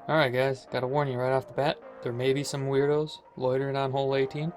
Alright guys, gotta warn you right off the bat, there may be some weirdos loitering on hole 18.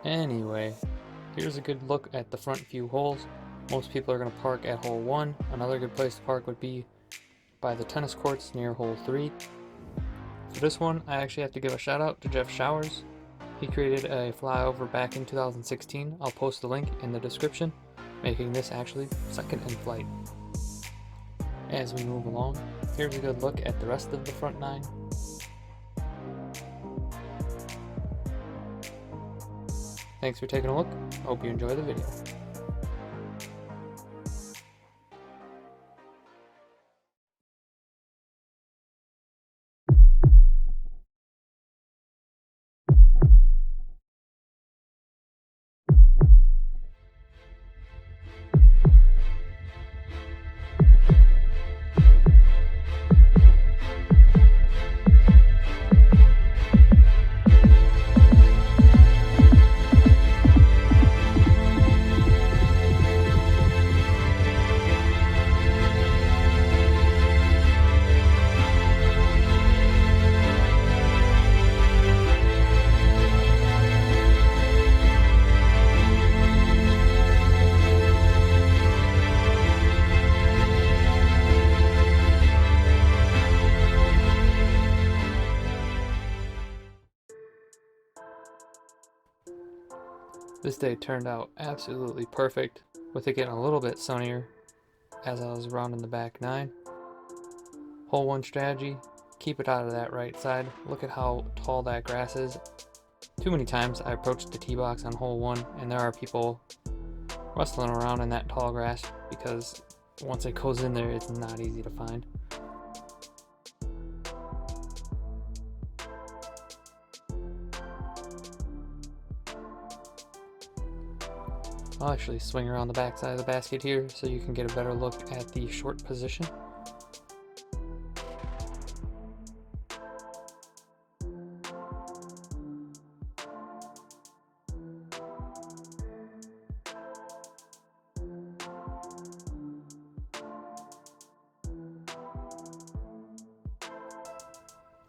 Anyway, here's a good look at the front few holes. Most people are going to park at hole 1. Another good place to park would be by the tennis courts near hole 3. For this one, I actually have to give a shout out to Jeff Showers. He created a flyover back in 2016. I'll post the link in the description, making this actually second in flight. As we move along, here's a good look at the rest of the front 9. Thanks for taking a look. I hope you enjoy the video. This day turned out absolutely perfect, with it getting a little bit sunnier as I was rounding the back 9. Hole 1 strategy, keep it out of that right side. Look at how tall that grass is. Too many times I approached the tee box on hole 1 and there are people rustling around in that tall grass because once it goes in there it's not easy to find. I'll actually swing around the back side of the basket here so you can get a better look at the short position.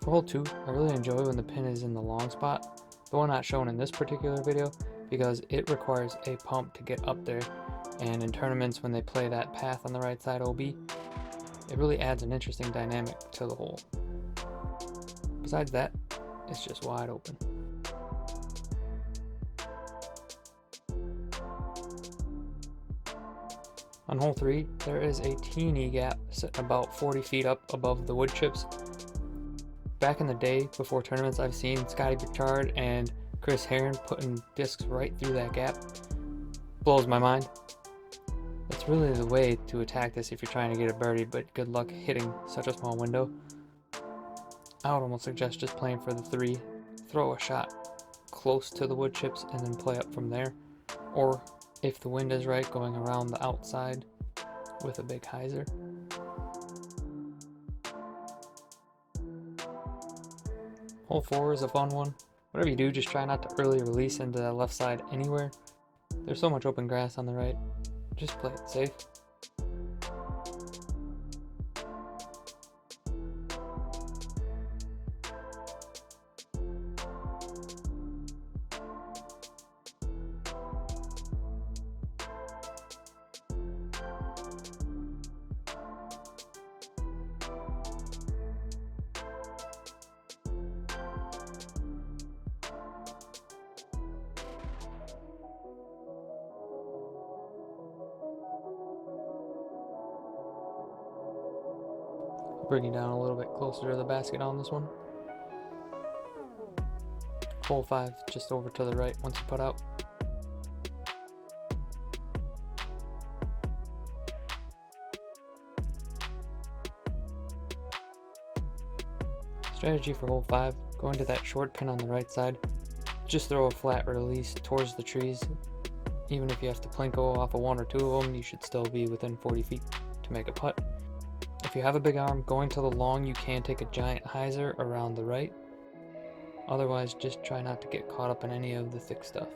For hole 2, I really enjoy when the pin is in the long spot, the one not shown in this particular video, because it requires a pump to get up there, and in tournaments when they play that path on the right side OB, it really adds an interesting dynamic to the hole. Besides that, it's just wide open. On hole 3, there is a teeny gap sitting about 40 feet up above the wood chips. Back in the day, before tournaments, I've seen Scotty Bouchard and Chris Heron putting discs right through that gap. Blows my mind. That's really the way to attack this if you're trying to get a birdie, but good luck hitting such a small window. I would almost suggest just playing for the 3, throw a shot close to the wood chips and then play up from there. Or if the wind is right, going around the outside with a big hyzer. Hole 4 is a fun one. Whatever you do, just try not to early release into that left side anywhere. There's so much open grass on the right. Just play it safe. Bring you down a little bit closer to the basket on this one. Hole 5, just over to the right once you put out. Strategy for hole 5, go into that short pin on the right side. Just throw a flat release towards the trees. Even if you have to plinko off of 1 or 2 of them, you should still be within 40 feet to make a putt. If you have a big arm, going to the long, you can take a giant hyzer around the right. Otherwise, just try not to get caught up in any of the thick stuff.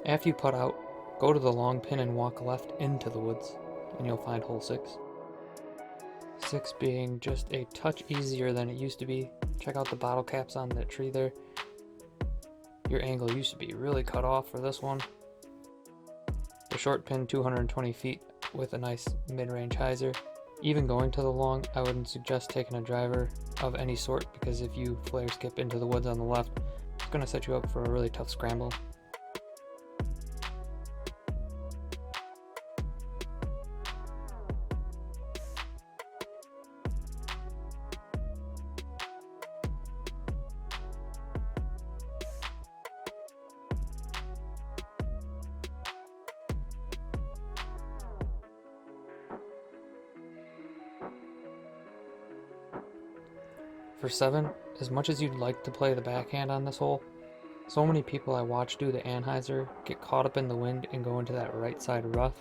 After you putt out, go to the long pin and walk left into the woods, and you'll find hole 6. 6 being just a touch easier than it used to be. Check out the bottle caps on that tree there. Your angle used to be really cut off for this one. The short pin 220 feet with a nice mid-range hyzer. Even going to the long, I wouldn't suggest taking a driver of any sort, because if you flare skip into the woods on the left, it's going to set you up for a really tough scramble. For 7, as much as you'd like to play the backhand on this hole, so many people I watch do the anhyzer get caught up in the wind and go into that right side rough.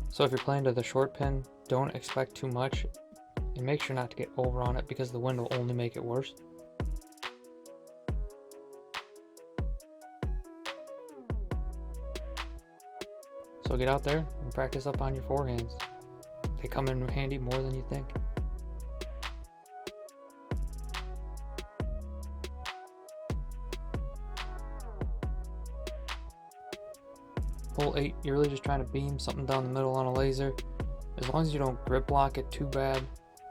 So if you're playing to the short pin, don't expect too much and make sure not to get over on it, because the wind will only make it worse. So get out there and practice up on your forehands. They come in handy more than you think. Hole 8, you're really just trying to beam something down the middle on a laser. As long as you don't grip block it too bad,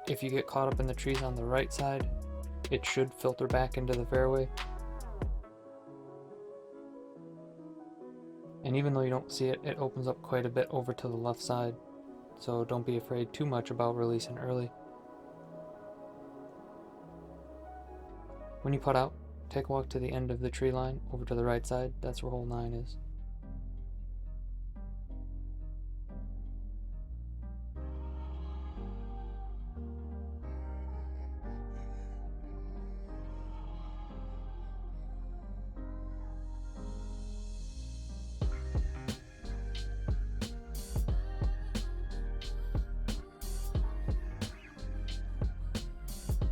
if you get caught up in the trees on the right side, it should filter back into the fairway. And even though you don't see it, it opens up quite a bit over to the left side, so don't be afraid too much about releasing early. When you putt out, take a walk to the end of the tree line over to the right side. That's where hole 9 is.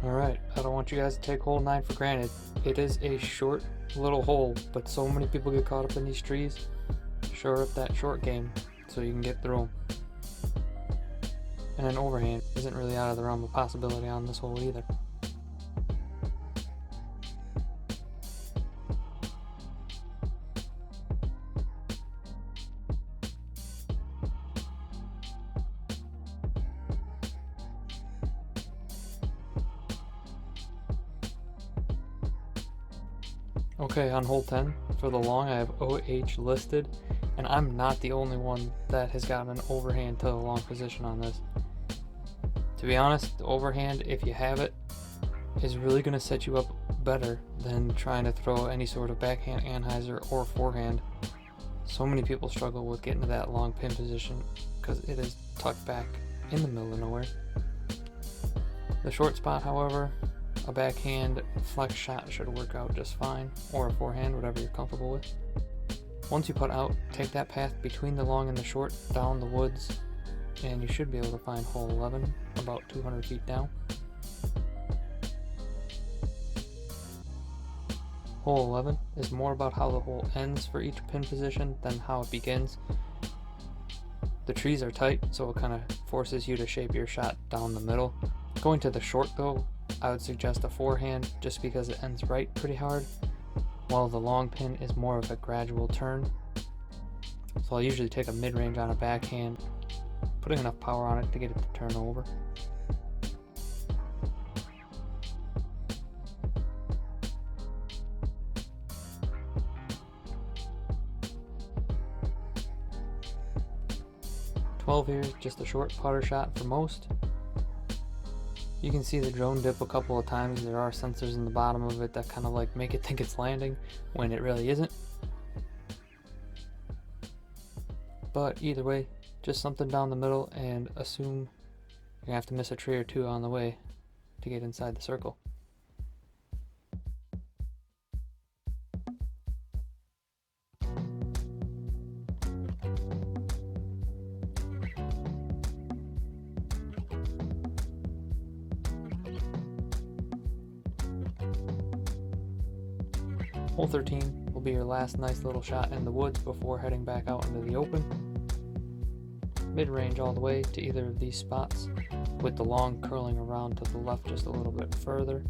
Alright, I don't want you guys to take hole 9 for granted. It is a short little hole, but so many people get caught up in these trees. Shore up that short game so you can get through them. And an overhand isn't really out of the realm of possibility on this hole either. Okay, on hole 10, for the long I have OH listed, and I'm not the only one that has gotten an overhand to the long position on this. To be honest, the overhand, if you have it, is really going to set you up better than trying to throw any sort of backhand anhyzer or forehand. So many people struggle with getting to that long pin position because it is tucked back in the middle of nowhere. The short spot, however, a backhand flex shot should work out just fine, or a forehand, whatever you're comfortable with. Once you putt out, take that path between the long and the short down the woods, and you should be able to find hole 11 about 200 feet down. Hole 11 is more about how the hole ends for each pin position than how it begins. The trees are tight, so it kind of forces you to shape your shot down the middle. Going to the short though, I would suggest a forehand just because it ends right pretty hard, while the long pin is more of a gradual turn. So I'll usually take a mid-range on a backhand, putting enough power on it to get it to turn over. .12 here is just a short putter shot for most. You can see the drone dip a couple of times. There are sensors in the bottom of it that kind of like make it think it's landing when it really isn't. But either way, just something down the middle, and assume you're gonna have to miss a tree or two on the way to get inside the circle. Hole 13 will be your last nice little shot in the woods before heading back out into the open. mid-range all the way to either of these spots, with the long curling around to the left just a little bit further.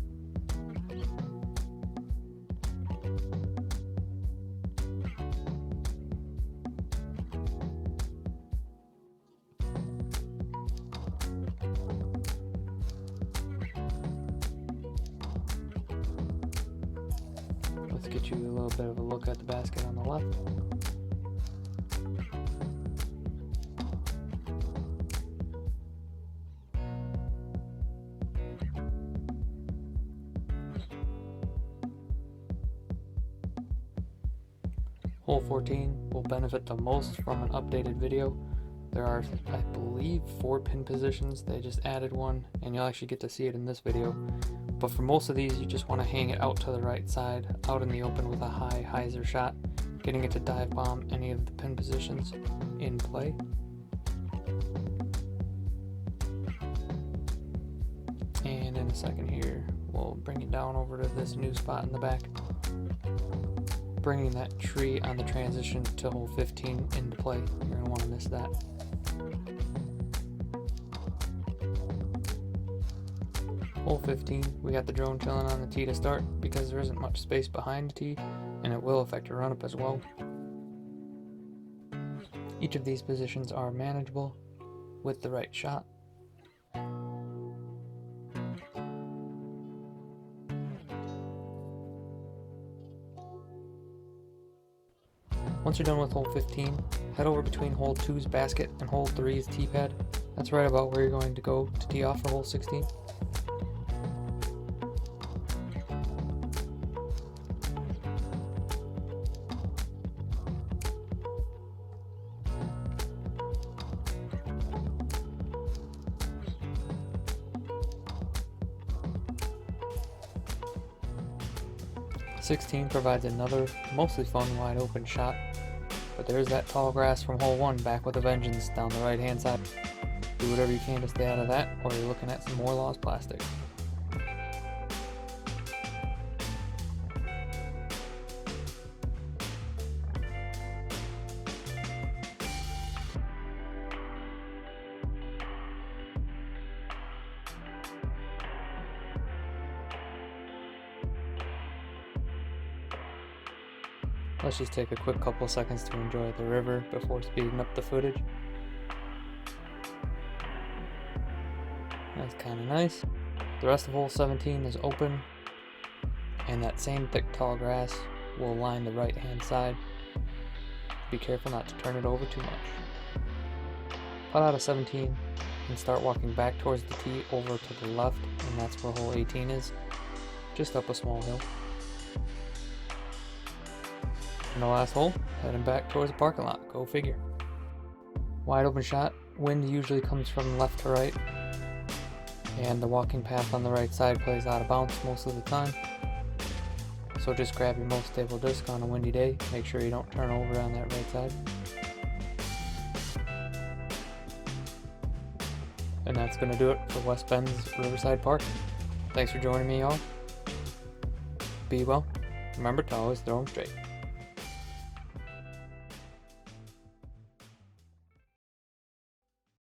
Let's get you a little bit of a look at the basket on the left. Hole 14 will benefit the most from an updated video. There are, I believe, 4 pin positions. They just added one, and you'll actually get to see it in this video. But for most of these, you just want to hang it out to the right side, out in the open with a high hyzer shot, getting it to dive bomb any of the pin positions in play. And in a second here, we'll bring it down over to this new spot in the back, bringing that tree on the transition to hole 15 into play. You're going to want to miss that. Hole 15, we got the drone chilling on the tee to start because there isn't much space behind the tee, and it will affect your run-up as well. Each of these positions are manageable with the right shot. Once you're done with hole 15, head over between hole 2's basket and hole 3's tee pad. That's right about where you're going to go to tee off for hole 16. '16 provides another mostly fun wide open shot, but there's that tall grass from hole 1 back with a vengeance down the right hand side. Do whatever you can to stay out of that, or you're looking at some more lost plastic. Let's just take a quick couple seconds to enjoy the river before speeding up the footage. That's kind of nice. The rest of hole 17 is open, and that same thick tall grass will line the right hand side. Be careful not to turn it over too much. Putt out of 17 and start walking back towards the tee over to the left, and that's where hole 18 is, just up a small hill. And the last hole, heading back towards the parking lot. Go figure. Wide open shot. Wind usually comes from left to right, and the walking path on the right side plays out of bounds most of the time. So just grab your most stable disc on a windy day. Make sure you don't turn over on that right side. And that's going to do it for West Bend's Riverside Park. Thanks for joining me, y'all. Be well. Remember to always throw them straight.